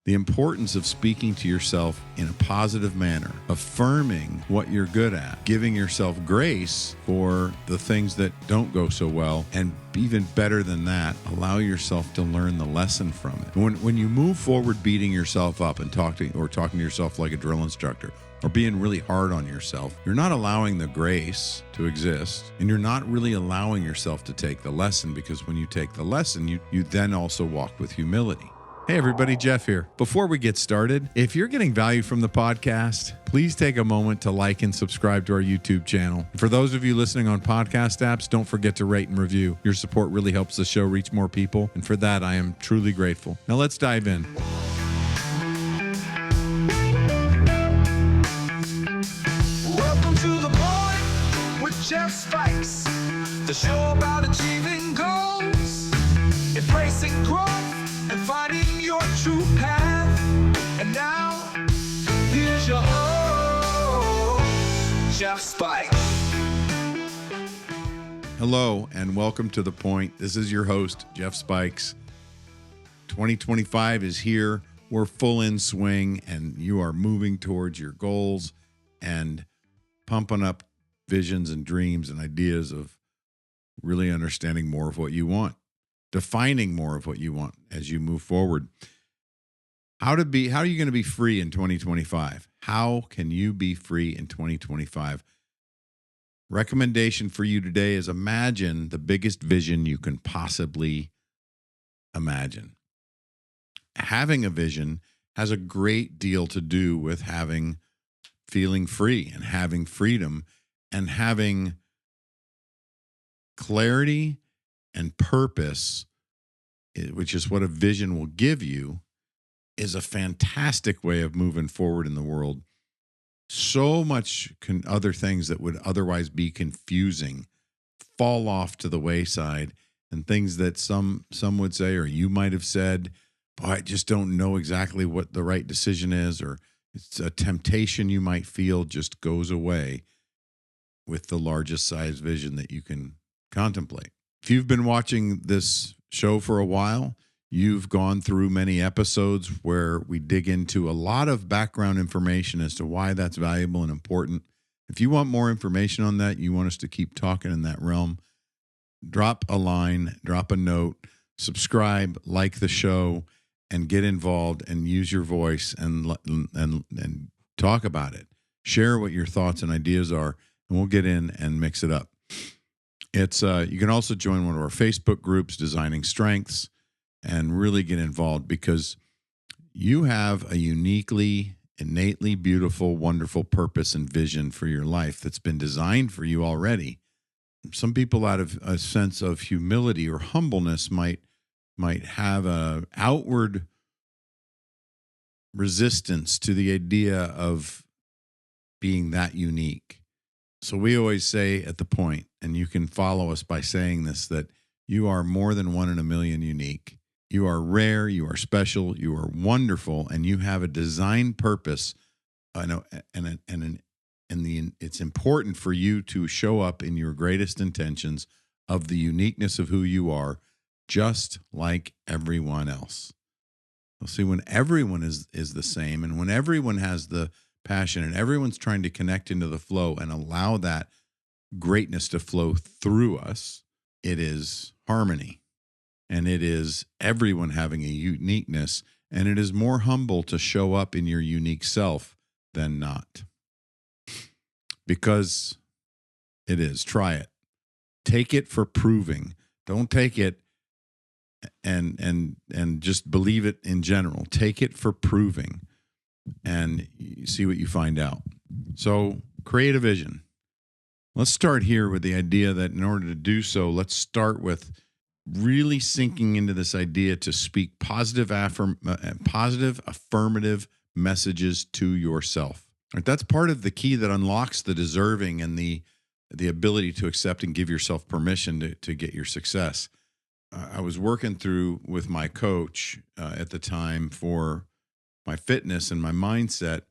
The importance of speaking to yourself in a positive manner, affirming what you're good at, giving yourself grace for the things that don't go so well, and even better than that, allow yourself to learn the lesson from it. When you move forward beating yourself up and talking to yourself like a drill instructor, or being really hard on yourself, you're not allowing the grace to exist, and you're not really allowing yourself to take the lesson, because when you take the lesson, you then also walk with humility. Hey everybody, Jeff here. Before we get started, if you're getting value from the podcast, please take a moment to like and subscribe to our YouTube channel. For those of you listening on podcast apps, don't forget to rate and review. Your support really helps the show reach more people, and for that, I am truly grateful. Now let's dive in. Welcome to The Point with Jeff Spikes, the show about achieving goals, embracing growth, and finding your true path. And now, here's your host, Jeff Spikes. Hello, and welcome to The Point. This is your host, Jeff Spikes. 2025 is here. We're full in swing, and you are moving towards your goals and pumping up visions and dreams and ideas of really understanding more of what you want, defining more of what you want as you move forward. How are you going to be free in 2025? How can you be free in 2025? Recommendation for you today is imagine the biggest vision you can possibly imagine. Having a vision has a great deal to do with feeling free and having freedom and having clarity and purpose, which is what a vision will give you, is a fantastic way of moving forward in the world. So much other things that would otherwise be confusing fall off to the wayside, and things that some would say, or you might have said, boy, I just don't know exactly what the right decision is, or it's a temptation you might feel, just goes away with the largest size vision that you can contemplate. If you've been watching this show for a while, you've gone through many episodes where we dig into a lot of background information as to why that's valuable and important. If you want more information on that, you want us to keep talking in that realm, drop a line, drop a note, subscribe, like the show, and get involved and use your voice and talk about it. Share what your thoughts and ideas are, and we'll get in and mix it up. It's you can also join one of our Facebook groups, Designing Strengths, and really get involved, because you have a uniquely, innately beautiful, wonderful purpose and vision for your life that's been designed for you already. Some people, out of a sense of humility or humbleness, might have a outward resistance to the idea of being that unique. So we always say at The Point, and you can follow us by saying this, that you are more than 1 in a million unique. You are rare, you are special, you are wonderful, and you have a design purpose. It's important for you to show up in your greatest intentions of the uniqueness of who you are, just like everyone else. Well, see, when everyone is the same, and when everyone has the passion, and everyone's trying to connect into the flow and allow that greatness to flow through us, it is harmony, and it is everyone having a uniqueness, and it is more humble to show up in your unique self than not. Because it is. Try it. Take it for proving. Don't take it and just believe it in general. Take it for proving, and see what you find out. So create a vision. Let's start here with the idea that in order to do so, let's start with really sinking into this idea to speak positive, affirmative messages to yourself. Right? That's part of the key that unlocks the deserving and the ability to accept and give yourself permission to get your success. I was working through with my coach at the time for my fitness and my mindset,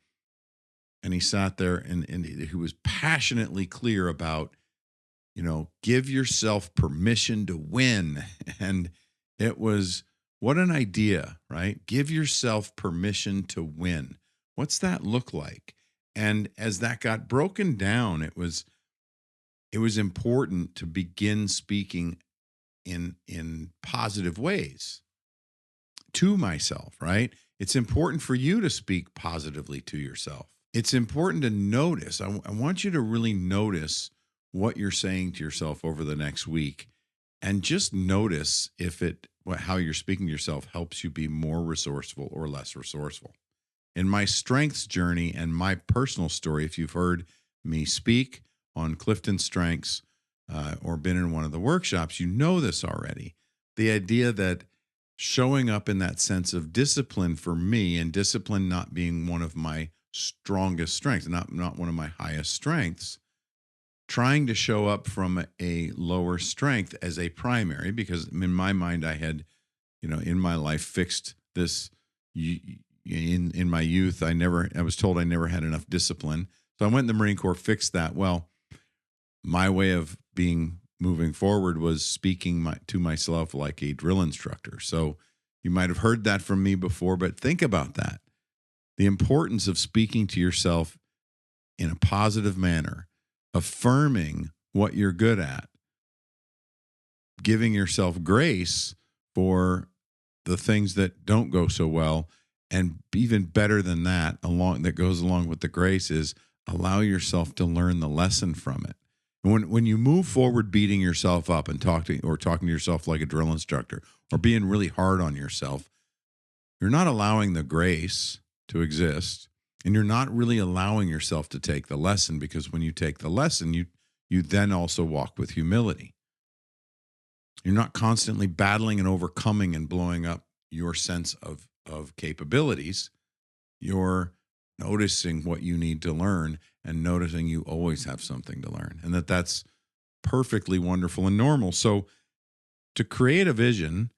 and he sat there and he was passionately clear about, give yourself permission to win. And it was What an idea, right? Give yourself permission to win. What's that look like? And as that got broken down, it was important to begin speaking in positive ways to myself, right? It's important for you to speak positively to yourself. It's important to notice. I want you to really notice what you're saying to yourself over the next week, and just notice if how you're speaking to yourself helps you be more resourceful or less resourceful. In my strengths journey and my personal story, if you've heard me speak on Clifton Strengths or been in one of the workshops, you know this already. The idea that showing up in that sense of discipline for me, and discipline not being one of my strongest strengths, not one of my highest strengths, trying to show up from a lower strength as a primary, because in my mind I had, in my life fixed this. In my youth, I was told I never had enough discipline. So I went in the Marine Corps, fixed that. Well, my way of moving forward was speaking to myself like a drill instructor. So you might have heard that from me before, but think about that. The importance of speaking to yourself in a positive manner, affirming what you're good at, giving yourself grace for the things that don't go so well, and even better than that, that goes along with the grace, is allow yourself to learn the lesson from it. When you move forward beating yourself up and talking to yourself like a drill instructor, or being really hard on yourself, you're not allowing the grace to exist, and you're not really allowing yourself to take the lesson, because when you take the lesson, you then also walk with humility. You're not constantly battling and overcoming and blowing up your sense of capabilities. You're noticing what you need to learn, and noticing you always have something to learn, and that's perfectly wonderful and normal. So to create a vision,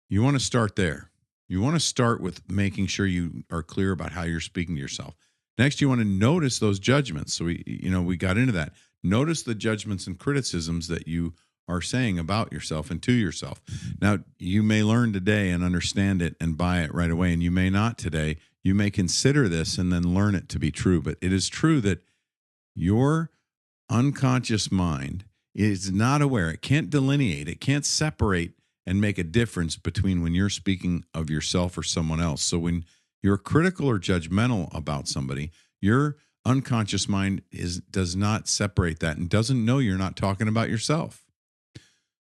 you want to start there. You want to start with making sure you are clear about how you're speaking to yourself. Next, you want to notice those judgments. So we got into that. Notice the judgments and criticisms that you are saying about yourself and to yourself. Now, you may learn today and understand it and buy it right away, and you may not today. You may consider this and then learn it to be true. But it is true that your unconscious mind is not aware. It can't delineate. It can't separate and make a difference between when you're speaking of yourself or someone else. So when you're critical or judgmental about somebody, your unconscious mind does not separate that and doesn't know you're not talking about yourself.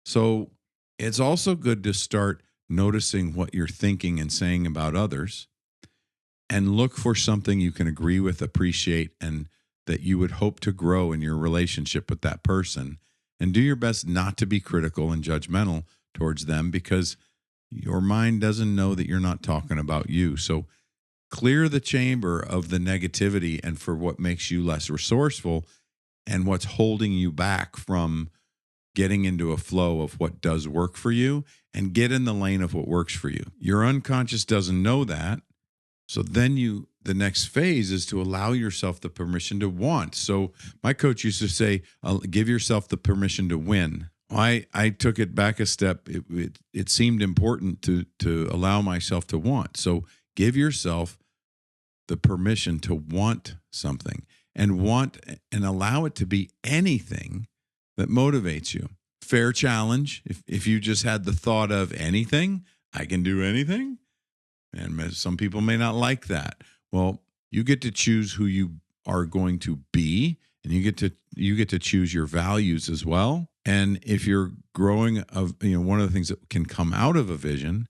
So it's also good to start noticing what you're thinking and saying about others, and look for something you can agree with, appreciate, and that you would hope to grow in your relationship with that person. And do your best not to be critical and judgmental towards them, because your mind doesn't know that you're not talking about you. So clear the chamber of the negativity and for what makes you less resourceful and what's holding you back from getting into a flow of what does work for you, and get in the lane of what works for you. Your unconscious doesn't know that. So then the next phase is to allow yourself the permission to want. So my coach used to say, give yourself the permission to win. I took it back a step. It seemed important to allow myself to want. So give yourself the permission to want something, and allow it to be anything that motivates you. Fair challenge. If you just had the thought of anything, I can do anything, and some people may not like that. Well, you get to choose who you are going to be, and you get to choose your values as well. And if you're growing one of the things that can come out of a vision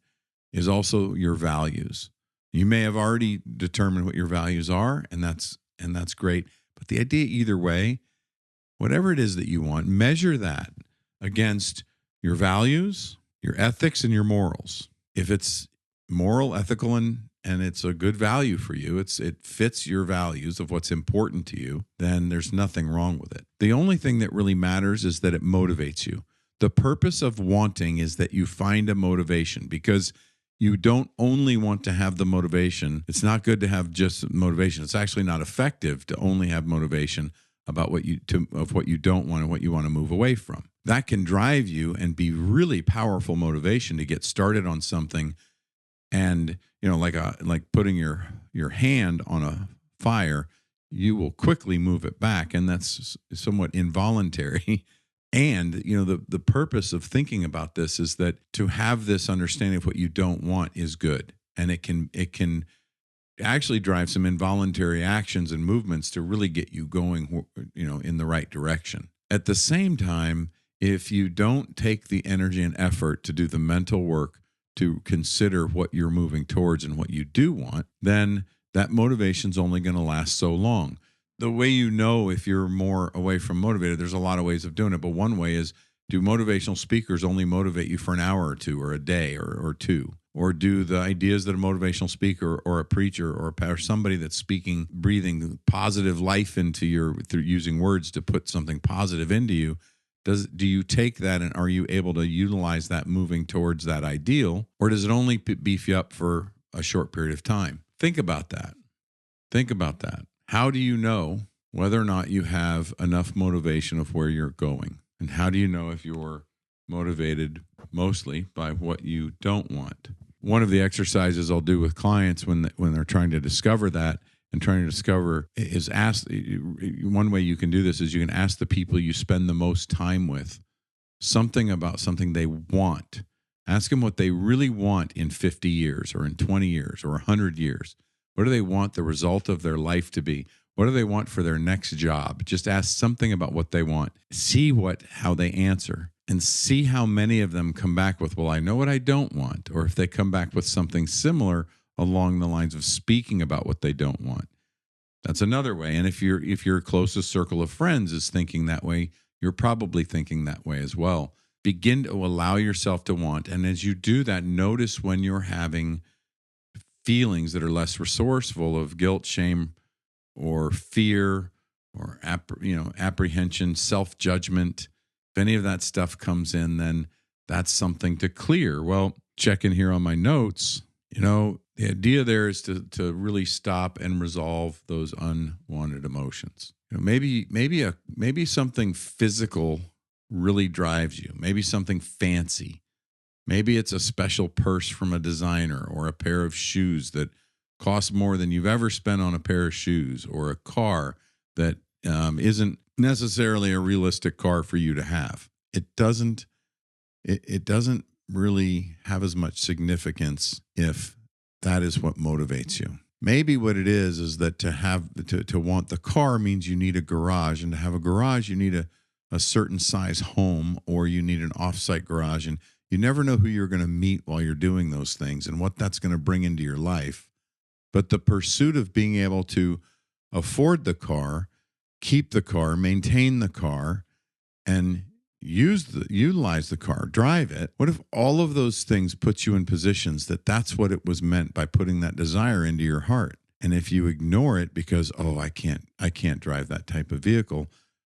is also your values. You may have already determined what your values are, and that's great. But the idea either way, whatever it is that you want, measure that against your values, your ethics, and your morals. If it's moral, ethical, and it's a good value for you, it fits your values of what's important to you, then there's nothing wrong with it. The only thing that really matters is that it motivates you. The purpose of wanting is that you find a motivation, because you don't only want to have the motivation. It's not good to have just motivation. It's actually not effective to only have motivation about what you don't want and what you want to move away from. That can drive you and be really powerful motivation to get started on something And, like putting your hand on a fire, you will quickly move it back, and that's somewhat involuntary. And, the purpose of thinking about this is that to have this understanding of what you don't want is good. And it can actually drive some involuntary actions and movements to really get you going, in the right direction. At the same time, if you don't take the energy and effort to do the mental work to consider what you're moving towards and what you do want, then that motivation's only going to last so long. The way you know if you're more away from motivated, there's a lot of ways of doing it, but one way is, do motivational speakers only motivate you for an hour or two or a day or two? Or do the ideas that a motivational speaker or a preacher or somebody that's speaking, breathing positive life into through using words to put something positive into you, do you take that and are you able to utilize that moving towards that ideal? Or does it only beef you up for a short period of time? Think about that. Think about that. How do you know whether or not you have enough motivation of where you're going? And how do you know if you're motivated mostly by what you don't want? One of the exercises I'll do with clients when they're trying to discover that and trying to discover is one way you can do this is you can ask the people you spend the most time with something about something they want. Ask them what they really want in 50 years or in 20 years or 100 years. What do they want the result of their life to be? What do they want for their next job? Just ask something about what they want. See how they answer and see how many of them come back with, well, I know what I don't want. Or if they come back with something similar along the lines of speaking about what they don't want. That's another way. And if your closest circle of friends is thinking that way, you're probably thinking that way as well. Begin to allow yourself to want. And as you do that, notice when you're having feelings that are less resourceful of guilt, shame, or fear, or apprehension, self-judgment. If any of that stuff comes in, then that's something to clear. Well, check in here on my notes. The idea there is to really stop and resolve those unwanted emotions. Maybe something physical really drives you. Maybe something fancy. Maybe it's a special purse from a designer or a pair of shoes that costs more than you've ever spent on a pair of shoes, or a car that isn't necessarily a realistic car for you to have. It doesn't really have as much significance if that is what motivates you. Maybe what it is that to want the car means you need a garage, and to have a garage you need a certain size home, or you need an offsite garage, and you never know who you're going to meet while you're doing those things and what that's going to bring into your life. But the pursuit of being able to afford the car, keep the car, maintain the car, and utilize the car, drive it. What if all of those things put you in positions that's what it was meant by putting that desire into your heart? And if you ignore it because, I can't drive that type of vehicle,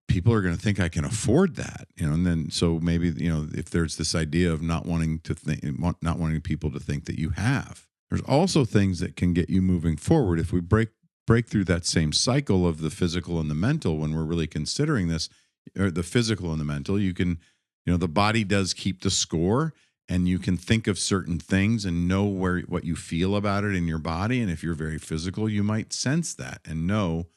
people are going to think I can afford that, and then so maybe if there's this idea of not wanting people to think that you have. There's also things that can get you moving forward. If we break through that same cycle of the physical and the mental, when we're really considering this, or the physical and the mental, you can, the body does keep the score, and you can think of certain things and know what you feel about it in your body. And if you're very physical, you might sense that and know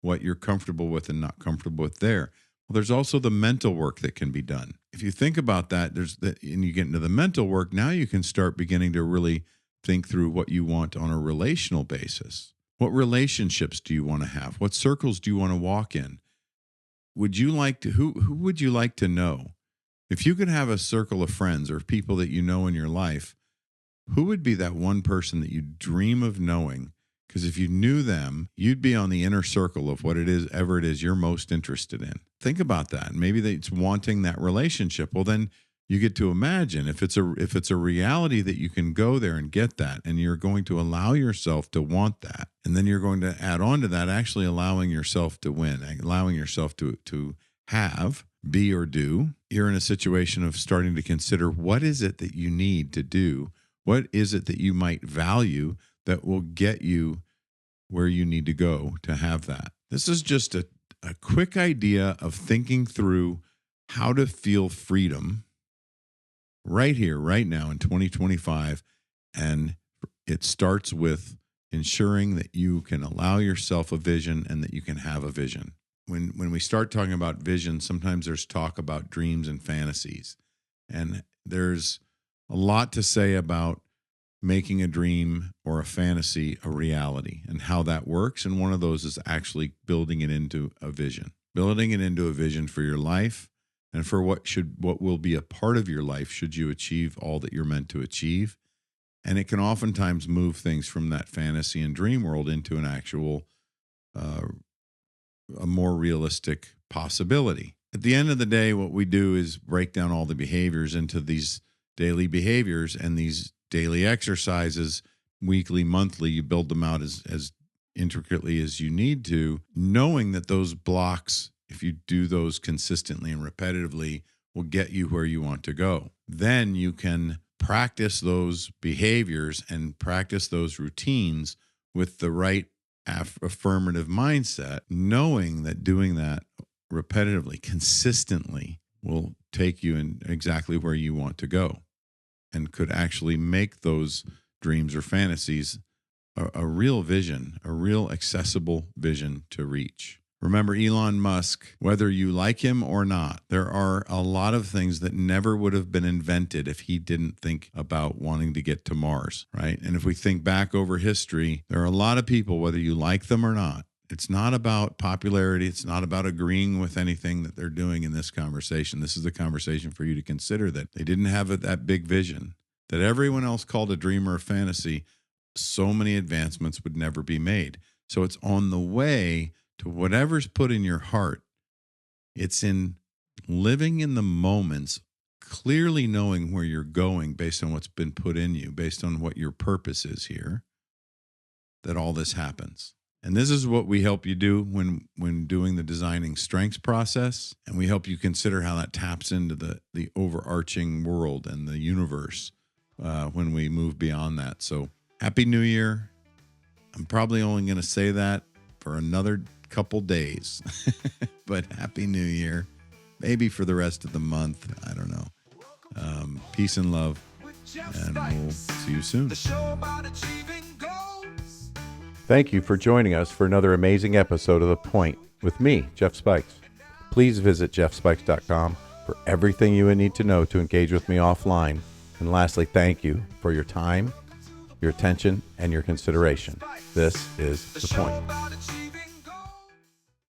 what you're comfortable with and not comfortable with there. Well, there's also the mental work that can be done. If you think about that, and you get into the mental work, now you can start beginning to really think through what you want on a relational basis. What relationships do you want to have? What circles do you want to walk in? Would you like to, who would you like to know? If you could have a circle of friends or people that you know in your life, who would be that one person that you dream of knowing? Because if you knew them, you'd be on the inner circle of whatever it is you're most interested in. Think about that. Maybe it's wanting that relationship. Well, then you get to imagine if it's a reality that you can go there and get that, and you're going to allow yourself to want that, and then you're going to add on to that, actually allowing yourself to win, allowing yourself to have, be, or do. You're in a situation of starting to consider, what is it that you need to do? What is it that you might value that will get you where you need to go to have that? This is just a quick idea of thinking through how to feel freedom right here, right now in 2025, and it starts with ensuring that you can allow yourself a vision and that you can have a vision. When we start talking about vision, sometimes there's talk about dreams and fantasies. And there's a lot to say about making a dream or a fantasy a reality and how that works. And one of those is actually building it into a vision. Building it into a vision for your life and for what will be a part of your life should you achieve all that you're meant to achieve. And it can oftentimes move things from that fantasy and dream world into an actual, a more realistic possibility. At the end of the day, what we do is break down all the behaviors into these daily behaviors and these daily exercises, weekly, monthly. You build them out as intricately as you need to, knowing that those blocks, if you do those consistently and repetitively, will get you where you want to go. Then you can practice those behaviors and practice those routines with the right affirmative mindset, knowing that doing that repetitively, consistently, will take you in exactly where you want to go and could actually make those dreams or fantasies a real vision, a real accessible vision to reach. Remember Elon Musk, whether you like him or not, there are a lot of things that never would have been invented if he didn't think about wanting to get to Mars, right? And if we think back over history, there are a lot of people, whether you like them or not, it's not about popularity. It's not about agreeing with anything that they're doing in this conversation. This is the conversation for you to consider that they didn't have that big vision that everyone else called a dream or a fantasy. So many advancements would never be made. So it's on the way to whatever's put in your heart. It's in living in the moments, clearly knowing where you're going based on what's been put in you, based on what your purpose is here, that all this happens. And this is what we help you do when doing the designing strengths process. And we help you consider how that taps into the overarching world and the universe when we move beyond that. So Happy New Year. I'm probably only going to say that for another couple days, but Happy New Year. Maybe for the rest of the month. I don't know. Peace and love. And we'll see you soon. Thank you for joining us for another amazing episode of The Point with me, Jeff Spikes. Please visit jeffspikes.com for everything you would need to know to engage with me offline. And lastly, thank you for your time, your attention, and your consideration. This is The Point.